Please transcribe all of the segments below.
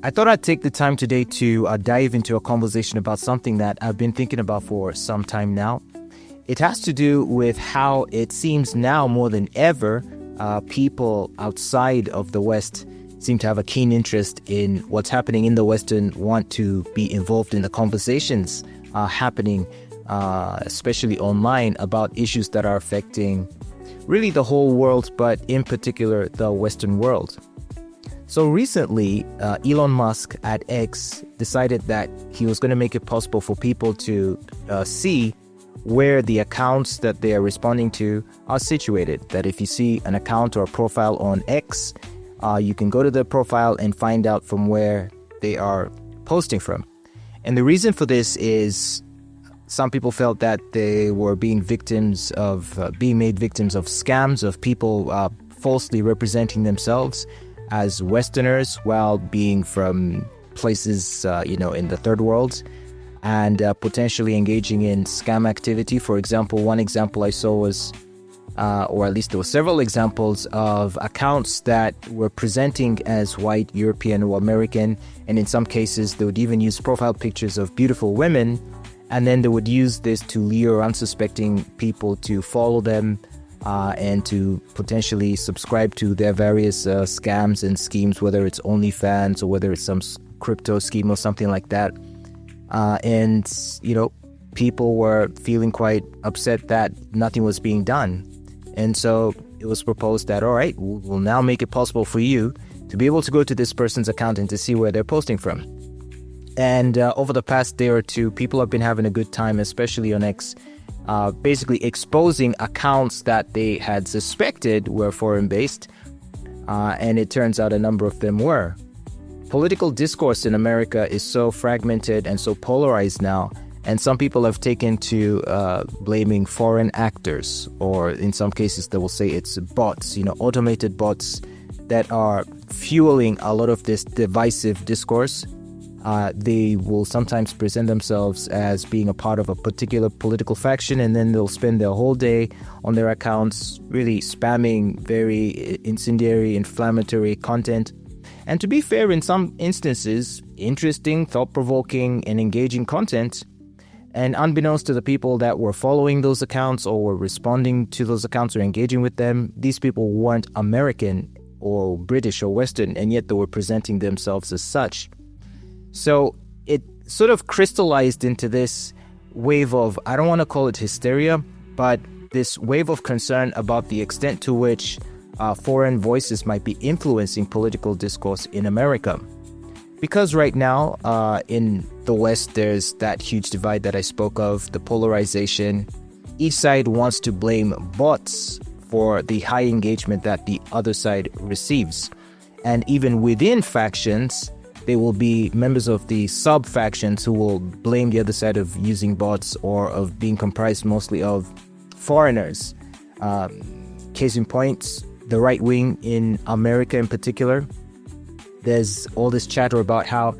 I thought I'd take the time today to dive into a conversation about something that I've been thinking about for some time now. It has to do with how it seems now more than ever, people outside of the West seem to have a keen interest in what's happening in the West and want to be involved in the conversations happening, especially online, about issues that are affecting really the whole world, but in particular the Western world. So recently, Elon Musk at X decided that he was going to make it possible for people to see where the accounts that they are responding to are situated. That if you see an account or a profile on X, you can go to the profile and find out from where they are posting from. And the reason for this is some people felt that they were being made victims of scams, of people falsely representing themselves as Westerners while being from places, in the third world, and potentially engaging in scam activity. For example, one example I saw was, or at least there were several examples of accounts that were presenting as white, European, or American, and in some cases they would even use profile pictures of beautiful women, and then they would use this to lure unsuspecting people to follow them, and to potentially subscribe to their various scams and schemes, whether it's OnlyFans or whether it's some crypto scheme or something like that. People were feeling quite upset that nothing was being done. And so it was proposed that, all right, we'll now make it possible for you to be able to go to this person's account and to see where they're posting from. And over the past day or two, people have been having a good time, especially on X, basically exposing accounts that they had suspected were foreign-based, and it turns out a number of them were. Political discourse in America is so fragmented and so polarized now, and some people have taken to blaming foreign actors, or in some cases they will say it's bots, automated bots that are fueling a lot of this divisive discourse. They will sometimes present themselves as being a part of a particular political faction, and then they'll spend their whole day on their accounts really spamming very incendiary, inflammatory content. And to be fair, in some instances, interesting, thought-provoking, and engaging content. And unbeknownst to the people that were following those accounts or were responding to those accounts or engaging with them, these people weren't American or British or Western, and yet they were presenting themselves as such. So it sort of crystallized into this wave of, I don't want to call it hysteria, but this wave of concern about the extent to which foreign voices might be influencing political discourse in America. Because right now in the West, there's that huge divide that I spoke of, the polarization. Each side wants to blame bots for the high engagement that the other side receives. And even within factions, there will be members of the sub-factions who will blame the other side of using bots or of being comprised mostly of foreigners. Case in point, the right wing in America in particular. There's all this chatter about how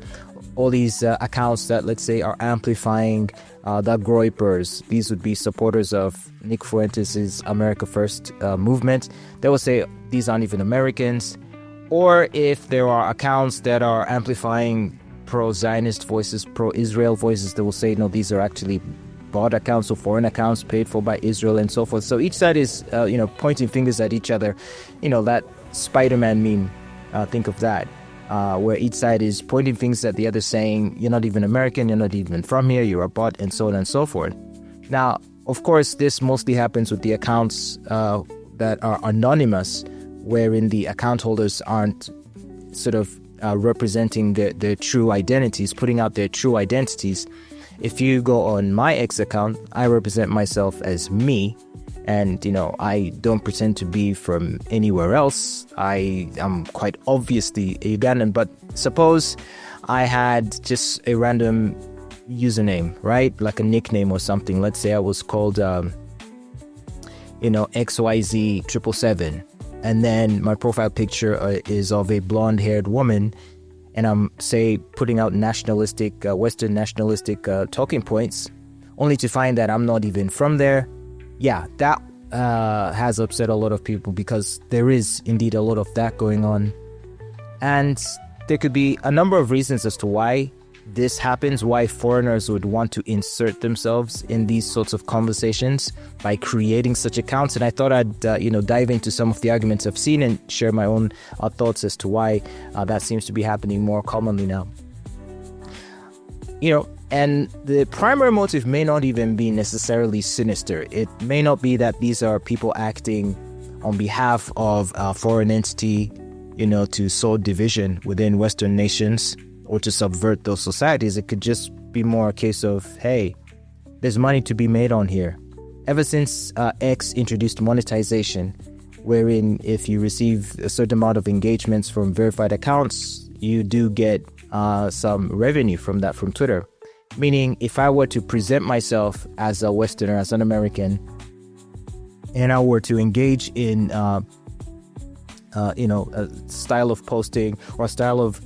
all these accounts that, let's say, are amplifying the Groypers, these would be supporters of Nick Fuentes' America First movement. They will say these aren't even Americans. Or if there are accounts that are amplifying pro-Zionist voices, pro-Israel voices, they will say, no, these are actually bot accounts or foreign accounts paid for by Israel and so forth. So each side is, pointing fingers at each other. That Spider-Man meme, think of that, where each side is pointing fingers at the other saying, you're not even American, you're not even from here, you're a bot, and so on and so forth. Now, of course, this mostly happens with the accounts that are anonymous, wherein the account holders aren't sort of representing their true identities, putting out their true identities. If you go on my X account, I represent myself as me, and I don't pretend to be from anywhere else. I am quite obviously a Ugandan, but suppose I had just a random username, right? Like a nickname or something. Let's say I was called XYZ777. And then my profile picture is of a blonde-haired woman, and I'm, say, putting out nationalistic, Western nationalistic talking points, only to find that I'm not even from there. Yeah, that has upset a lot of people, because there is indeed a lot of that going on. And there could be a number of reasons as to why this happens, why foreigners would want to insert themselves in these sorts of conversations by creating such accounts. And I thought I'd, dive into some of the arguments I've seen and share my own thoughts as to why that seems to be happening more commonly now. And the primary motive may not even be necessarily sinister. It may not be that these are people acting on behalf of a foreign entity, to sow division within Western nations or to subvert those societies. It could just be more a case of, hey, there's money to be made on here. Ever since X introduced monetization, wherein if you receive a certain amount of engagements from verified accounts, you do get some revenue from that from Twitter. Meaning, if I were to present myself as a Westerner, as an American, and I were to engage in, a style of posting or a style of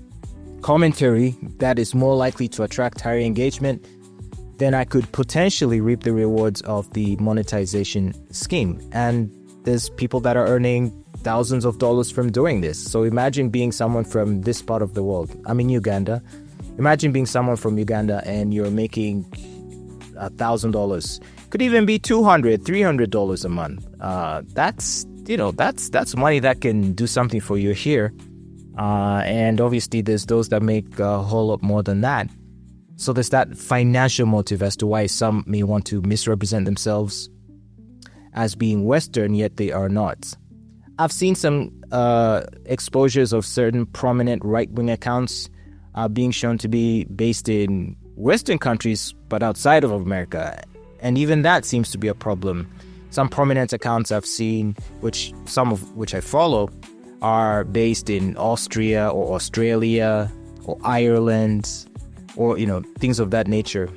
commentary that is more likely to attract higher engagement, then I could potentially reap the rewards of the monetization scheme. And there's people that are earning thousands of dollars from doing this. So imagine being someone from this part of the world. I'm in Uganda. Imagine being someone from Uganda and you're making $1,000. Could even be $200, $300 a month. That's money that can do something for you here. And obviously there's those that make a whole lot more than that. So there's that financial motive as to why some may want to misrepresent themselves as being Western, yet they are not. I've seen some exposures of certain prominent right-wing accounts being shown to be based in Western countries, but outside of America. And even that seems to be a problem. Some prominent accounts I've seen, some of which I follow, are based in Austria or Australia or Ireland or, things of that nature.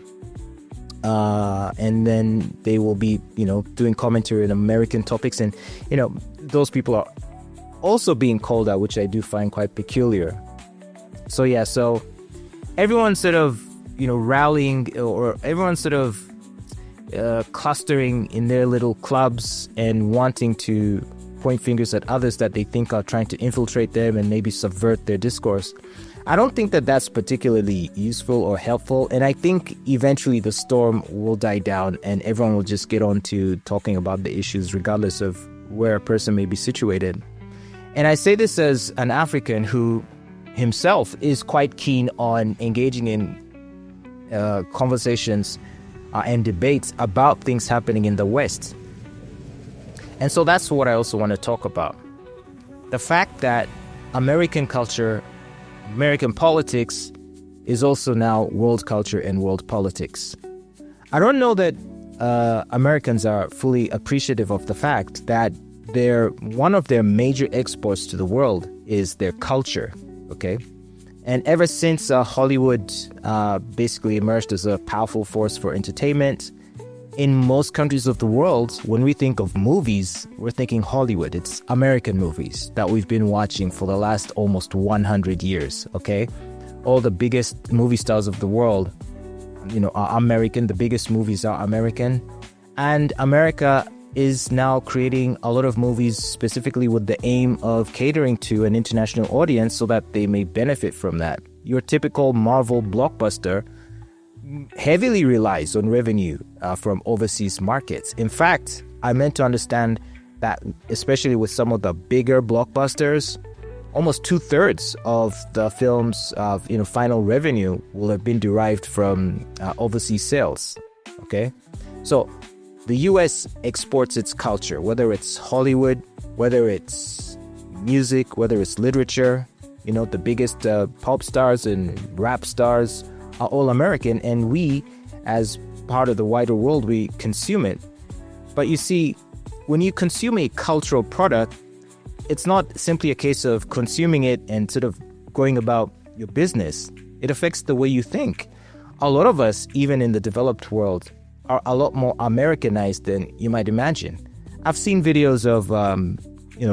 And then they will be, doing commentary on American topics. And, those people are also being called out, which I do find quite peculiar. So everyone's sort of, rallying, or everyone's sort of clustering in their little clubs and wanting to point fingers at others that they think are trying to infiltrate them and maybe subvert their discourse. I don't think that that's particularly useful or helpful. And I think eventually the storm will die down and everyone will just get on to talking about the issues regardless of where a person may be situated. And I say this as an African who himself is quite keen on engaging in conversations and debates about things happening in the West. And so that's what I also want to talk about. The fact that American culture, American politics is also now world culture and world politics. I don't know that Americans are fully appreciative of the fact that one of their major exports to the world is their culture, okay? And ever since Hollywood basically emerged as a powerful force for entertainment, in most countries of the world, when we think of movies, we're thinking Hollywood. It's American movies that we've been watching for the last almost 100 years, okay? All the biggest movie stars of the world, are American. The biggest movies are American. And America is now creating a lot of movies specifically with the aim of catering to an international audience so that they may benefit from that. Your typical Marvel blockbuster heavily relies on revenue from overseas markets. In fact, I meant to understand that especially with some of the bigger blockbusters, almost 2/3 of the film's final revenue will have been derived from overseas sales. Okay, so the U.S. exports its culture, whether it's Hollywood, whether it's music, whether it's literature. The biggest pop stars and rap stars are all American, and we, as part of the wider world, we consume it. But you see, when you consume a cultural product, it's not simply a case of consuming it and sort of going about your business. It affects the way you think. A lot of us, even in the developed world, are a lot more Americanized than you might imagine. I've seen videos of,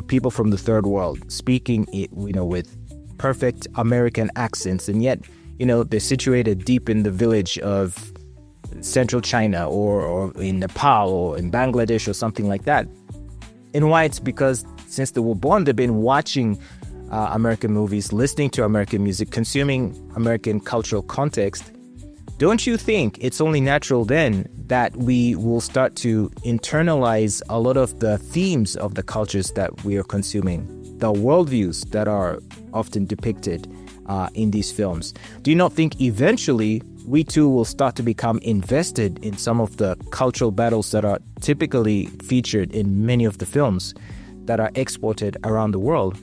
people from the third world speaking, with perfect American accents, and yet, they're situated deep in the village of central China or in Nepal or in Bangladesh or something like that. And why? It's because since they were born, they've been watching American movies, listening to American music, consuming American cultural context, don't you think it's only natural then that we will start to internalize a lot of the themes of the cultures that we are consuming, the worldviews that are often depicted in these films? Do you not think eventually we too will start to become invested in some of the cultural battles that are typically featured in many of the films that are exported around the world?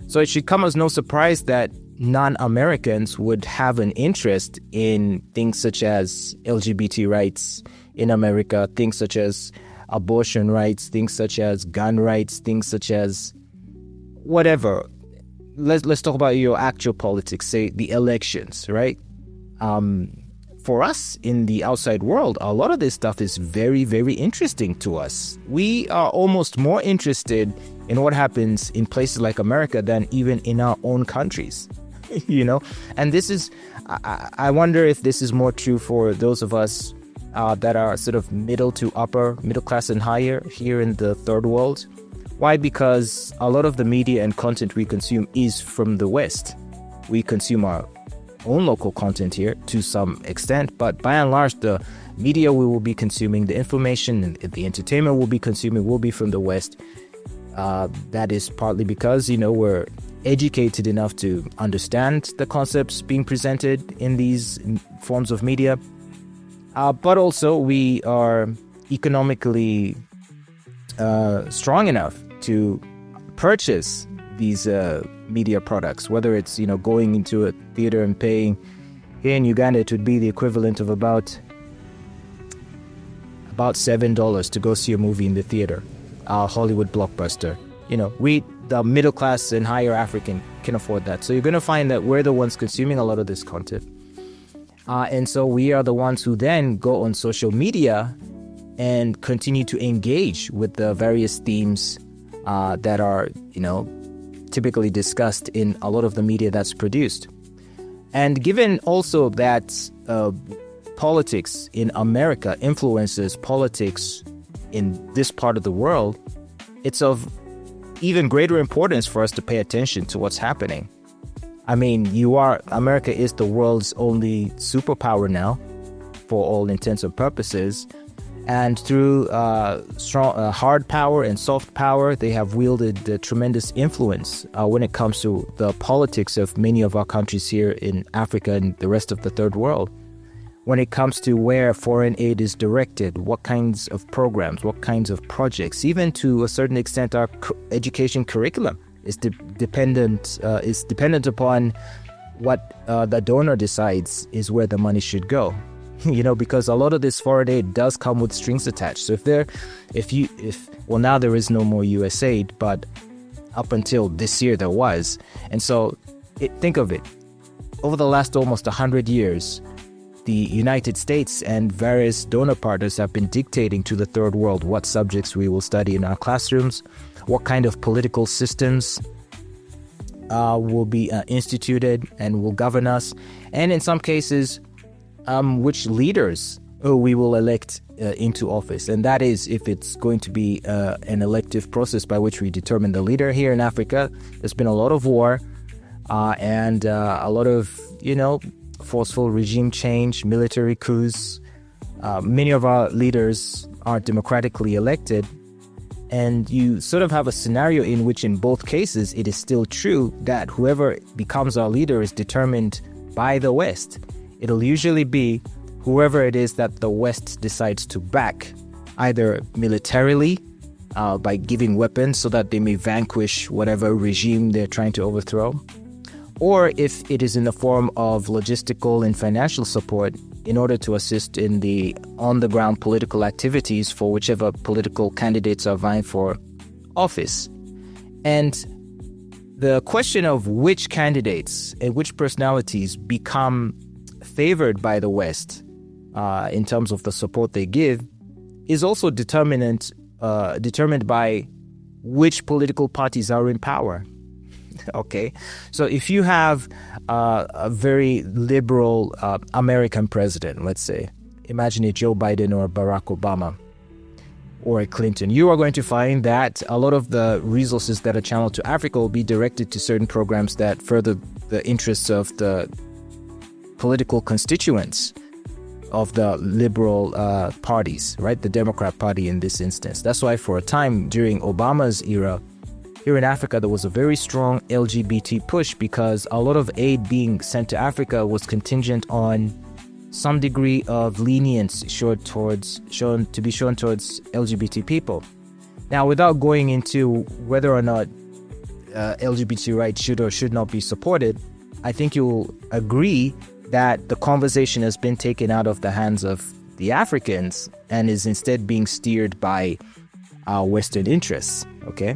So it should come as no surprise that non-Americans would have an interest in things such as LGBT rights in America, things such as abortion rights, things such as gun rights, things such as whatever. Let's talk about your actual politics, say the elections, right? For us in the outside world, a lot of this stuff is very, very interesting to us. We are almost more interested in what happens in places like America than even in our own countries, you know? And this is, I wonder if this is more true for those of us that are sort of middle to upper, middle class and higher here in the third world. Why? Because a lot of the media and content we consume is from the West. We consume our own local content here to some extent, but by and large, the media we will be consuming, the information and the entertainment we'll be consuming will be from the West. That is partly because, you know, we're educated enough to understand the concepts being presented in these forms of media, but also we are economically strong enough to purchase these media products, whether it's, you know, going into a theater and paying. Here in Uganda, it would be the equivalent of about $7 to go see a movie in the theater, a Hollywood blockbuster. You know, we, the middle class and higher African, can afford that. So you're going to find that we're the ones consuming a lot of this content. And so we are the ones who then go on social media and continue to engage with the various themes that are, you know, typically discussed in a lot of the media that's produced. And given also that politics in America influences politics in this part of the world, it's of even greater importance for us to pay attention to what's happening. I mean, America is the world's only superpower now, for all intents and purposes. And through strong hard power and soft power, they have wielded tremendous influence when it comes to the politics of many of our countries here in Africa and the rest of the third world. When it comes to where foreign aid is directed, what kinds of programs, what kinds of projects, even to a certain extent our education curriculum is dependent upon what the donor decides is where the money should go. You know, because a lot of this foreign aid does come with strings attached. So now there is no more US aid, but up until this year there was. And so think of it. Over the last almost 100 years, the United States and various donor partners have been dictating to the third world what subjects we will study in our classrooms, what kind of political systems will be instituted and will govern us, and in some cases, which leaders we will elect into office. And that is if it's going to be an elective process by which we determine the leader. Here in Africa, there's been a lot of war and a lot of, you know, forceful regime change, military coups. Many of our leaders aren't democratically elected. And you sort of have a scenario in which in both cases, it is still true that whoever becomes our leader is determined by the West. It'll usually be whoever it is that the West decides to back, either militarily, by giving weapons so that they may vanquish whatever regime they're trying to overthrow, or if it is in the form of logistical and financial support in order to assist in the on-the-ground political activities for whichever political candidates are vying for office. And the question of which candidates and which personalities become favored by the West in terms of the support they give is also determined by which political parties are in power. Okay, so if you have a very liberal American president, let's say, imagine it Joe Biden or Barack Obama, or a Clinton, you are going to find that a lot of the resources that are channeled to Africa will be directed to certain programs that further the interests of the political constituents of the liberal parties, right? The Democrat Party in this instance. That's why for a time during Obama's era, here in Africa, there was a very strong LGBT push because a lot of aid being sent to Africa was contingent on some degree of lenience shown towards LGBT people. Now, without going into whether or not LGBT rights should or should not be supported, I think you'll agree that the conversation has been taken out of the hands of the Africans and is instead being steered by our Western interests, okay?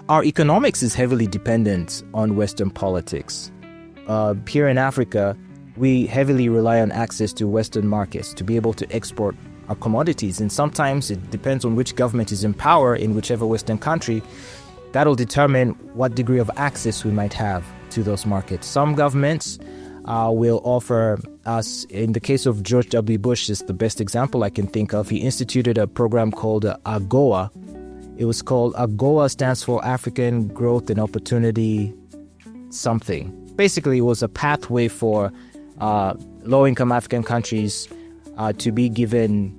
Our economics is heavily dependent on Western politics. Here in Africa, we heavily rely on access to Western markets to be able to export our commodities. And sometimes it depends on which government is in power in whichever Western country. That'll determine what degree of access we might have to those markets. Some governments will offer us, in the case of George W. Bush is the best example I can think of. He instituted a program called AGOA. It was called AGOA, stands for African Growth and Opportunity something. Basically, it was a pathway for low-income African countries to be given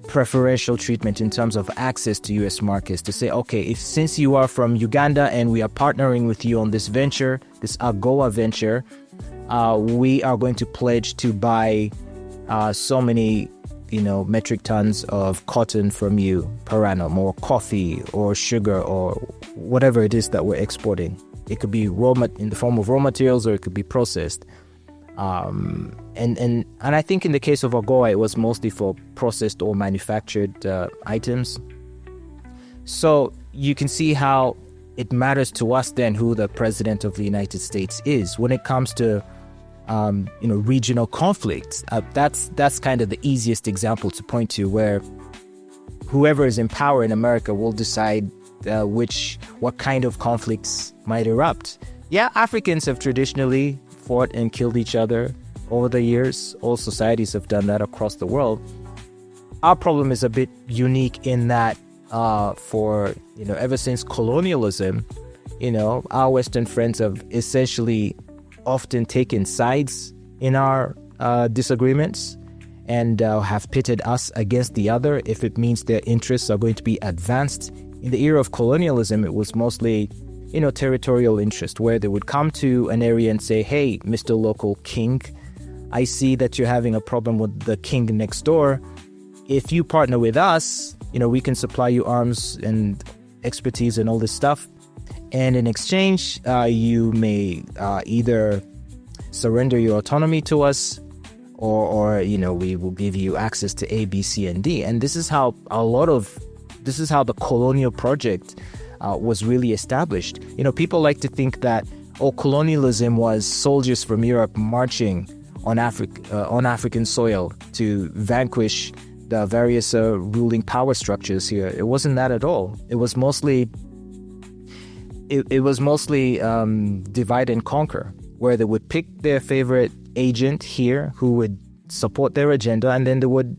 preferential treatment in terms of access to U.S. markets, to say, okay, since you are from Uganda and we are partnering with you on this venture, this AGOA venture, we are going to pledge to buy so many, metric tons of cotton from you per annum, or coffee or sugar or whatever it is that we're exporting. It could be in the form of raw materials, or it could be processed. And I think in the case of AGOA, it was mostly for processed or manufactured items. So you can see how it matters to us then who the president of the United States is when it comes to regional conflicts. That's kind of the easiest example to point to, where whoever is in power in America will decide what kind of conflicts might erupt. Yeah, Africans have traditionally fought and killed each other over the years. All societies have done that across the world. Our problem is a bit unique in that ever since colonialism, our Western friends have essentially often taken sides in our disagreements and have pitted us against the other if it means their interests are going to be advanced. In the era of colonialism, it was mostly territorial interest, where they would come to an area and say, hey, Mr. Local King, I see that you're having a problem with the king next door. If you partner with us, we can supply you arms and expertise and all this stuff. And in exchange, you may either surrender your autonomy to us, or we will give you access to A, B, C, and D. And this is how the colonial project was really established. People like to think that colonialism was soldiers from Europe marching on African soil to vanquish the various ruling power structures here. It wasn't that at all. It was mostly divide and conquer, where they would pick their favorite agent here who would support their agenda, and then they would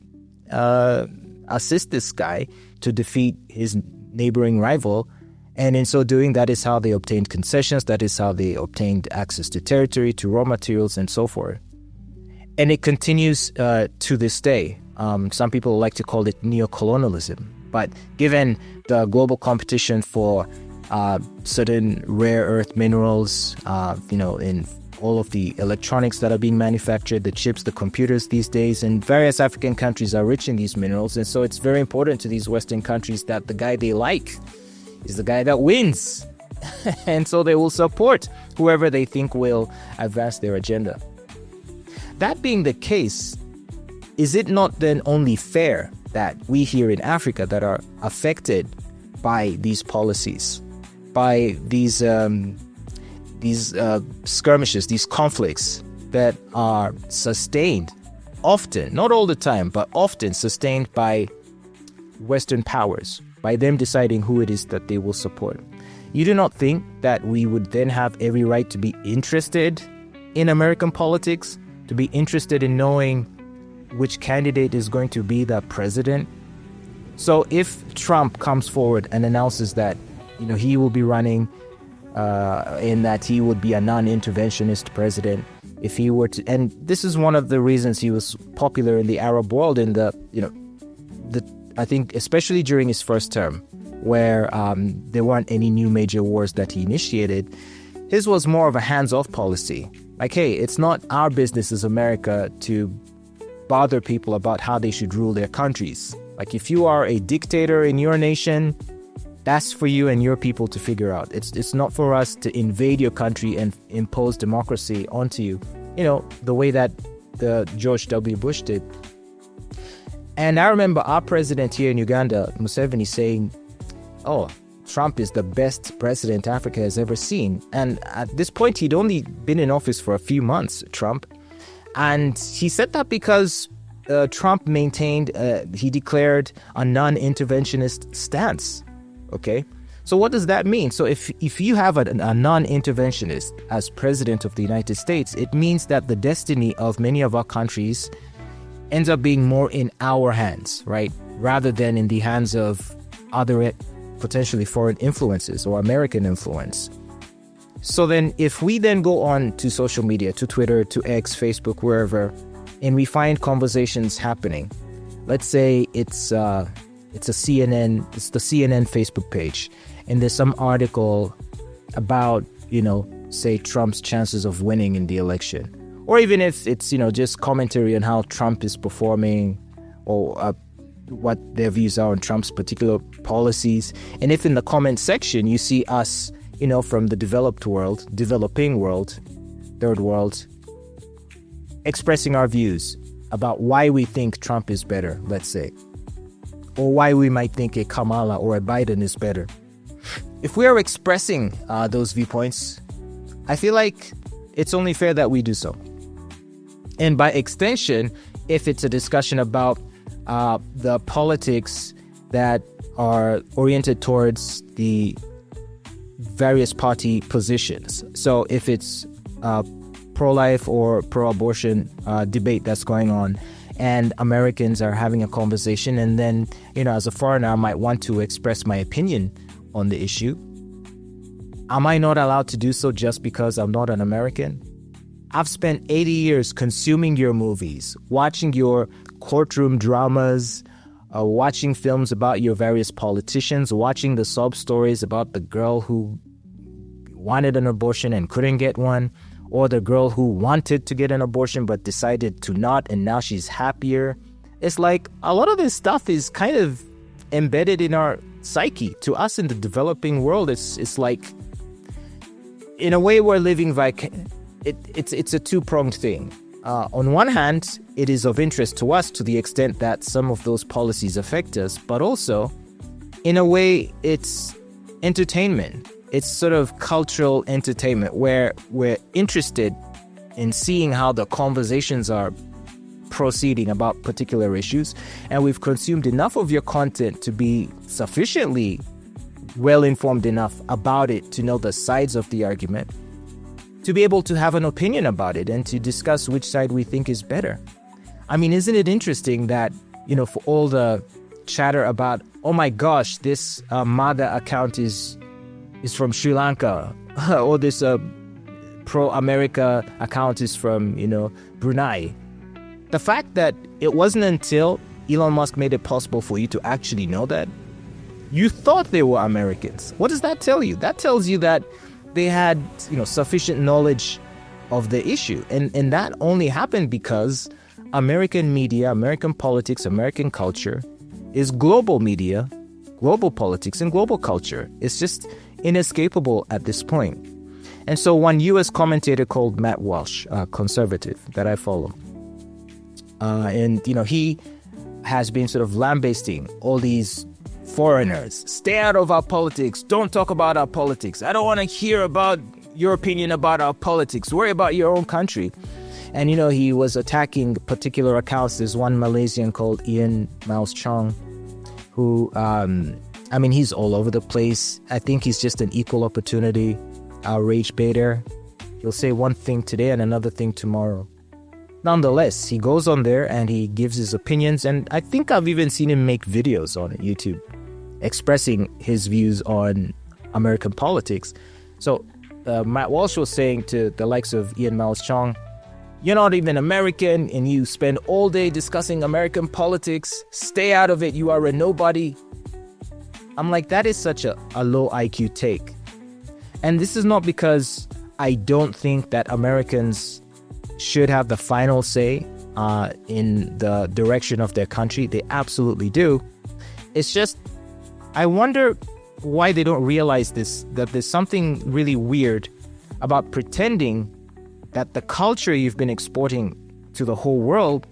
assist this guy to defeat his neighboring rival. And in so doing, that is how they obtained concessions. That is how they obtained access to territory, to raw materials, and so forth. And it continues to this day. Some people like to call it neocolonialism. But given the global competition for certain rare earth minerals, in all of the electronics that are being manufactured, the chips, the computers these days, and various African countries are rich in these minerals. And so it's very important to these Western countries that the guy they like is the guy that wins. And so they will support whoever they think will advance their agenda. That being the case, is it not then only fair that we here in Africa that are affected by these policies, by these skirmishes, these conflicts that are sustained often, not all the time, but often sustained by Western powers, by them deciding who it is that they will support? You do not think that we would then have every right to be interested in American politics, to be interested in knowing which candidate is going to be the president, So if Trump comes forward and announces that, he will be running, in that he would be a non-interventionist president, if he were to, and this is one of the reasons he was popular in the Arab world in I think especially during his first term, where there weren't any new major wars that he initiated. His was more of a hands-off policy. Like, hey, it's not our business as America to bother people about how they should rule their countries. Like, if you are a dictator in your nation, that's for you and your people to figure out. It's not for us to invade your country and impose democracy onto you, the way that the George W. Bush did. And I remember our president here in Uganda, Museveni, saying, oh, Trump is the best president Africa has ever seen. And at this point, he'd only been in office for a few months, Trump. And he said that because Trump he declared a non-interventionist stance. Okay, so what does that mean? So if you have a non-interventionist as president of the United States, it means that the destiny of many of our countries ends up being more in our hands, right? Rather than in the hands of other potentially foreign influences or American influence. So then if we then go on to social media, to Twitter, to X, Facebook, wherever, and we find conversations happening, let's say it's the CNN Facebook page, and there's some article about, say Trump's chances of winning in the election. Or even if it's, just commentary on how Trump is performing or what their views are on Trump's particular policies. And if in the comment section you see us, from the developing world, third world, expressing our views about why we think Trump is better, let's say, or why we might think a Kamala or a Biden is better. If we are expressing those viewpoints, I feel like it's only fair that we do so. And by extension, if it's a discussion about the politics that are oriented towards the various party positions. So if it's pro-life or pro-abortion debate that's going on, and Americans are having a conversation, and then, as a foreigner, I might want to express my opinion on the issue. Am I not allowed to do so just because I'm not an American? I've spent 80 years consuming your movies, watching your courtroom dramas, watching films about your various politicians, watching the sob stories about the girl who wanted an abortion and couldn't get one, or the girl who wanted to get an abortion but decided to not, and now she's happier. It's like a lot of this stuff is kind of embedded in our psyche. To us in the developing world, it's like, in a way, we're living it's a two-pronged thing. On one hand, it is of interest to us to the extent that some of those policies affect us, but also, in a way, it's entertainment. It's sort of cultural entertainment where we're interested in seeing how the conversations are proceeding about particular issues, and we've consumed enough of your content to be sufficiently well-informed enough about it to know the sides of the argument, to be able to have an opinion about it and to discuss which side we think is better. I mean, isn't it interesting that, for all the chatter about, oh my gosh, this MAGA account is from Sri Lanka, or this pro-America account is from, Brunei. The fact that it wasn't until Elon Musk made it possible for you to actually know that, you thought they were Americans. What does that tell you? That tells you that they had, sufficient knowledge of the issue. And that only happened because American media, American politics, American culture is global media, global politics, and global culture. It's just inescapable at this point. And so one U.S. commentator called Matt Walsh, a conservative that I follow, and he has been sort of lambasting all these foreigners. Stay out of our politics. Don't talk about our politics. I don't want to hear about your opinion about our politics. Worry about your own country. And, he was attacking particular accounts. There's one Malaysian called Ian Mouse Chong, who, he's all over the place. I think he's just an equal opportunity rage baiter. He'll say one thing today and another thing tomorrow. nonetheless, he goes on there and he gives his opinions. And I think I've even seen him make videos on YouTube expressing his views on American politics. So Matt Walsh was saying to the likes of Ian Miles Chong, you're not even American and you spend all day discussing American politics. Stay out of it. You are a nobody. I'm like, that is such a low IQ take. And this is not because I don't think that Americans should have the final say in the direction of their country. They absolutely do. It's just, I wonder why they don't realize this, that there's something really weird about pretending that the culture you've been exporting to the whole world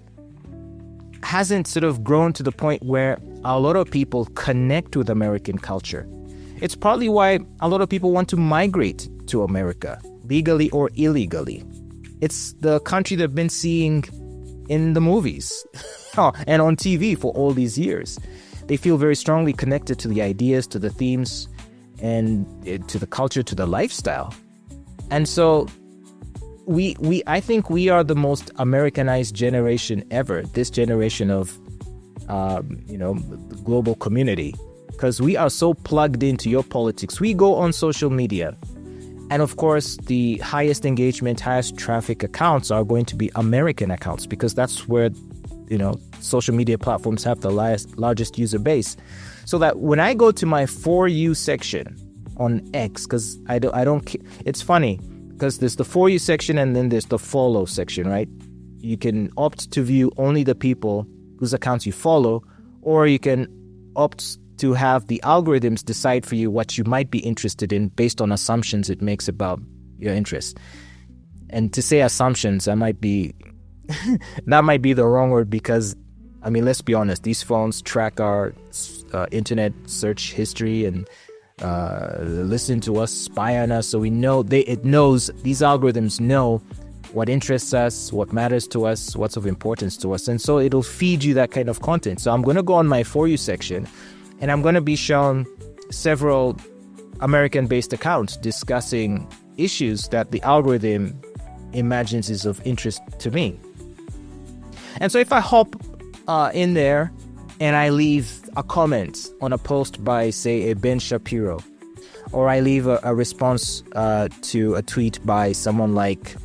hasn't sort of grown to the point where a lot of people connect with American culture. It's partly why a lot of people want to migrate to America, legally or illegally. It's the country they've been seeing in the movies and on TV for all these years. They feel very strongly connected to the ideas, to the themes, and to the culture, to the lifestyle. And so I think we are the most Americanized generation ever, this generation of, the global community, because we are so plugged into your politics. We go on social media. And of course, the highest engagement, highest traffic accounts are going to be American accounts, because that's where, social media platforms have the largest user base. So that when I go to my For You section on X, because I don't, it's funny, because there's the For You section and then there's the Follow section, right? You can opt to view only the people whose accounts you follow, or you can opt to have the algorithms decide for you what you might be interested in based on assumptions it makes about your interests. And to say assumptions, that might be the wrong word, because, let's be honest, these phones track our internet search history and listen to us, spy on us. So we know these algorithms know what interests us, what matters to us, what's of importance to us. And so it'll feed you that kind of content. So I'm going to go on my For You section, and I'm going to be shown several American-based accounts discussing issues that the algorithm imagines is of interest to me. And so if I hop in there and I leave a comment on a post by, say, a Ben Shapiro, or I leave a response to a tweet by someone like,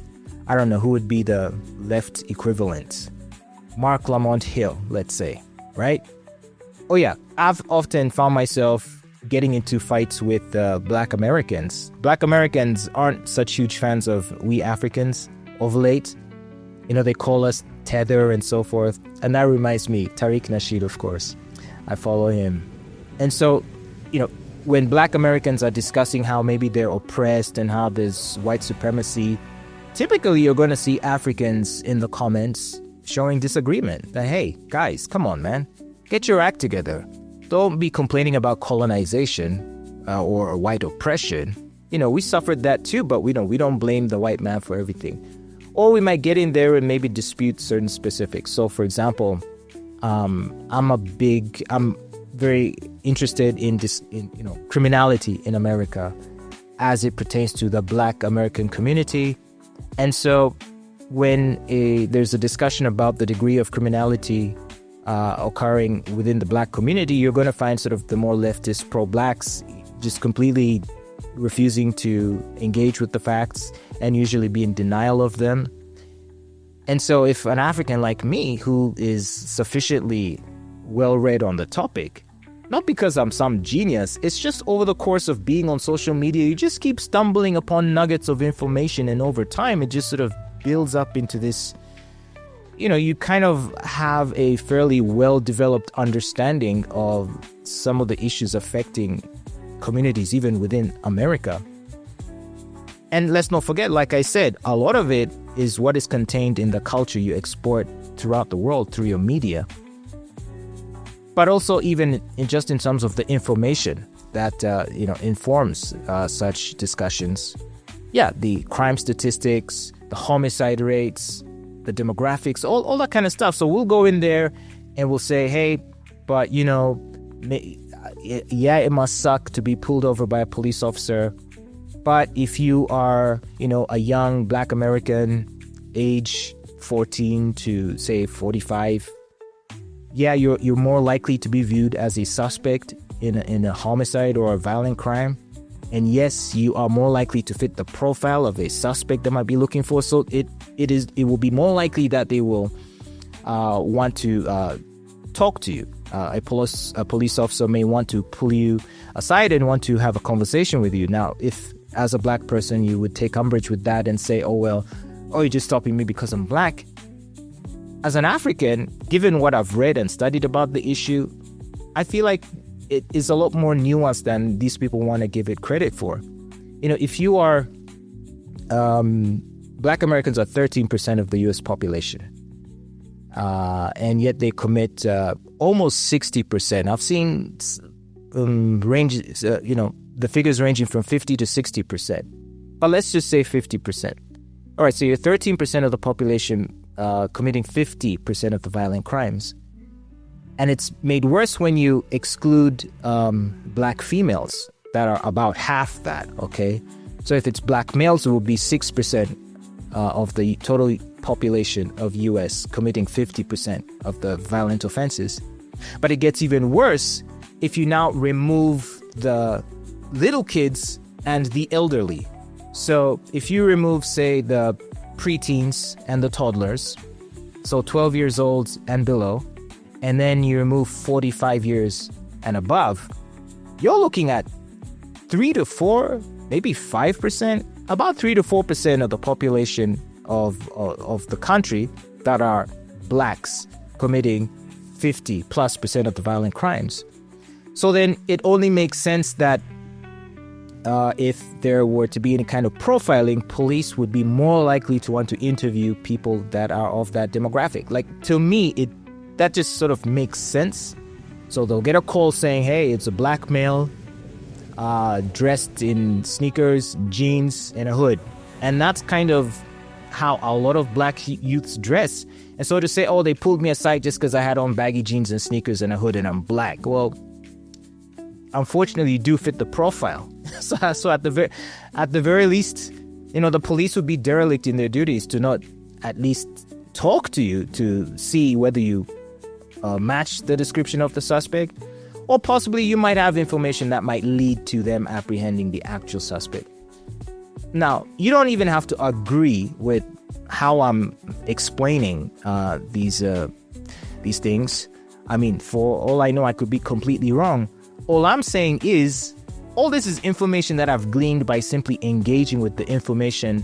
I don't know, who would be the left equivalent? Mark Lamont Hill, let's say, right? Oh yeah, I've often found myself getting into fights with Black Americans. Black Americans aren't such huge fans of we Africans of late. They call us tether and so forth. And that reminds me, Tariq Nasheed, of course. I follow him. And so, when Black Americans are discussing how maybe they're oppressed and how there's white supremacy, typically you're going to see Africans in the comments showing disagreement. That, hey, guys, come on, man. Get your act together. Don't be complaining about colonization or white oppression. We suffered that too, but we don't blame the white man for everything. Or we might get in there and maybe dispute certain specifics. So, for example, I'm very interested in criminality in America as it pertains to the Black American community. And so when there's a discussion about the degree of criminality occurring within the Black community, you're going to find sort of the more leftist pro-Blacks just completely refusing to engage with the facts and usually be in denial of them. And so if an African like me, who is sufficiently well-read on the topic, not because I'm some genius, it's just over the course of being on social media, you just keep stumbling upon nuggets of information, and over time it just sort of builds up into this, you kind of have a fairly well-developed understanding of some of the issues affecting communities even within America. And let's not forget, like I said, a lot of it is what is contained in the culture you export throughout the world through your media. But also even in terms of the information that, informs such discussions. Yeah, the crime statistics, the homicide rates, the demographics, all that kind of stuff. So we'll go in there and we'll say, hey, but, it must suck to be pulled over by a police officer. But if you are, a young Black American, age 14 to say 45, yeah, you're more likely to be viewed as a suspect in a homicide or a violent crime. And yes, you are more likely to fit the profile of a suspect they might be looking for. So it will be more likely that they will want to talk to you. A police officer may want to pull you aside and want to have a conversation with you. Now, if as a black person you would take umbrage with that and say, oh, you're just stopping me because I'm black. As an African, given what I've read and studied about the issue, I feel like it is a lot more nuanced than these people want to give it credit for. If you are, black Americans are 13% of the US population. And yet they commit almost 60%. I've seen ranges, the figures ranging from 50 to 60%. But let's just say 50%. All right, so you're 13% of the population committing 50% of the violent crimes. And it's made worse when you exclude black females that are about half that, okay? So if it's black males, it would be 6% of the total population of US committing 50% of the violent offenses. But it gets even worse if you now remove the little kids and the elderly. So if you remove, say, the preteens and the toddlers, so 12 years old and below, and then you remove 45 years and above, you're looking at 3 to 4, maybe 5%, about 3 to 4% of the population of the country that are blacks committing 50+% of the violent crimes. So then it only makes sense that if there were to be any kind of profiling, police would be more likely to want to interview people that are of that demographic. Like, to me, that just sort of makes sense. So they'll get a call saying, hey, it's a black male dressed in sneakers, jeans, and a hood. And that's kind of how a lot of black youths dress. And so to say, oh, they pulled me aside just because I had on baggy jeans and sneakers and a hood and I'm black. Well, unfortunately, you do fit the profile. So at the very least, the police would be derelict in their duties to not at least talk to you to see whether you match the description of the suspect, or possibly you might have information that might lead to them apprehending the actual suspect. Now, you don't even have to agree with how I'm explaining these things. I mean, for all I know, I could be completely wrong. All I'm saying is, all this is information that I've gleaned by simply engaging with the information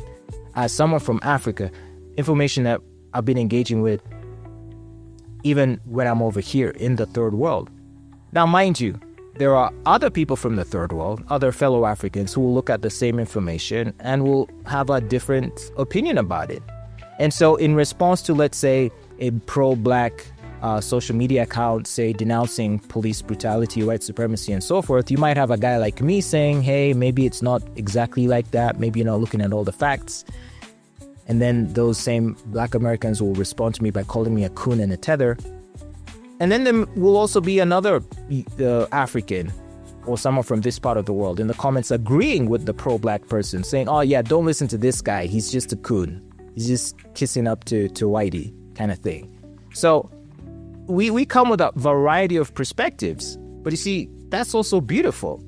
as someone from Africa, information that I've been engaging with even when I'm over here in the third world. Now, mind you, there are other people from the third world, other fellow Africans, who will look at the same information and will have a different opinion about it. And so in response to, let's say, a pro-black social media account, say, denouncing police brutality, white supremacy, and so forth, you might have a guy like me saying, hey, maybe it's not exactly like that. Maybe you're not looking at all the facts. And then those same black Americans will respond to me by calling me a coon and a tether. And then there will also be another African or someone from this part of the world in the comments agreeing with the pro-black person, saying, oh yeah, don't listen to this guy. He's just a coon. He's just kissing up to Whitey kind of thing. So we come with a variety of perspectives. But you see, that's also beautiful.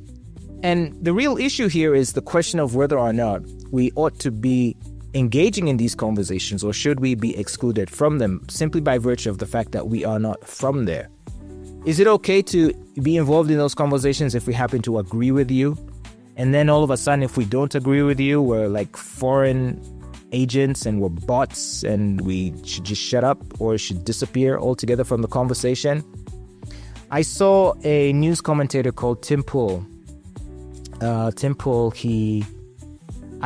And the real issue here is the question of whether or not we ought to be engaging in these conversations, or should we be excluded from them simply by virtue of the fact that we are not from there? Is it okay to be involved in those conversations if we happen to agree with you? And then all of a sudden, if we don't agree with you, we're like foreign agents and we're bots and we should just shut up or should disappear altogether from the conversation? I saw a news commentator called Tim Pool. I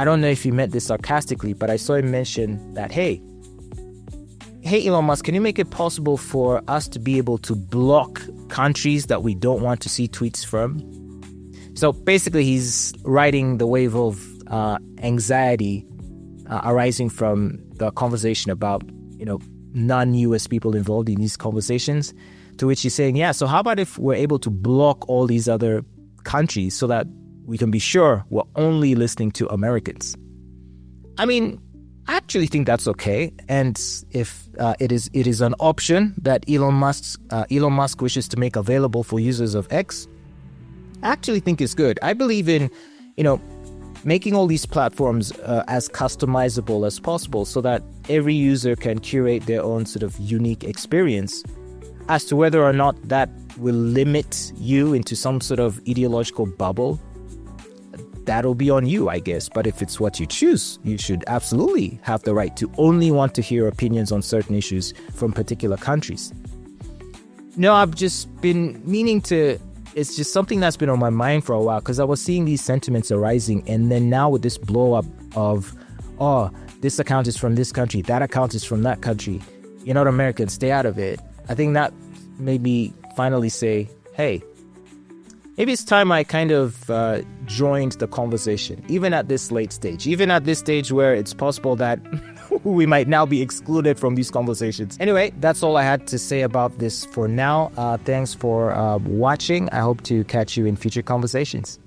don't know if he meant this sarcastically, but I saw him mention that, hey, Elon Musk, can you make it possible for us to be able to block countries that we don't want to see tweets from? So basically, he's riding the wave of anxiety arising from the conversation about, non-US people involved in these conversations, to which he's saying, yeah, so how about if we're able to block all these other countries so that we can be sure we're only listening to Americans? I mean, I actually think that's okay. And if it is an option that Elon Musk wishes to make available for users of X, I actually think it's good. I believe in, making all these platforms as customizable as possible so that every user can curate their own sort of unique experience. As to whether or not that will limit you into some sort of ideological bubble, that'll be on you, I guess. But if it's what you choose, you should absolutely have the right to only want to hear opinions on certain issues from particular countries. I've just been meaning to... It's just something that's been on my mind for a while, because I was seeing these sentiments arising, and then now with this blow up of, this account is from this country, that account is from that country, you're not American, stay out of it. I think that made me finally say, hey, maybe it's time I kind of joined the conversation, even at this late stage, even at this stage where it's possible that we might now be excluded from these conversations. Anyway, that's all I had to say about this for now. Thanks for watching. I hope to catch you in future conversations.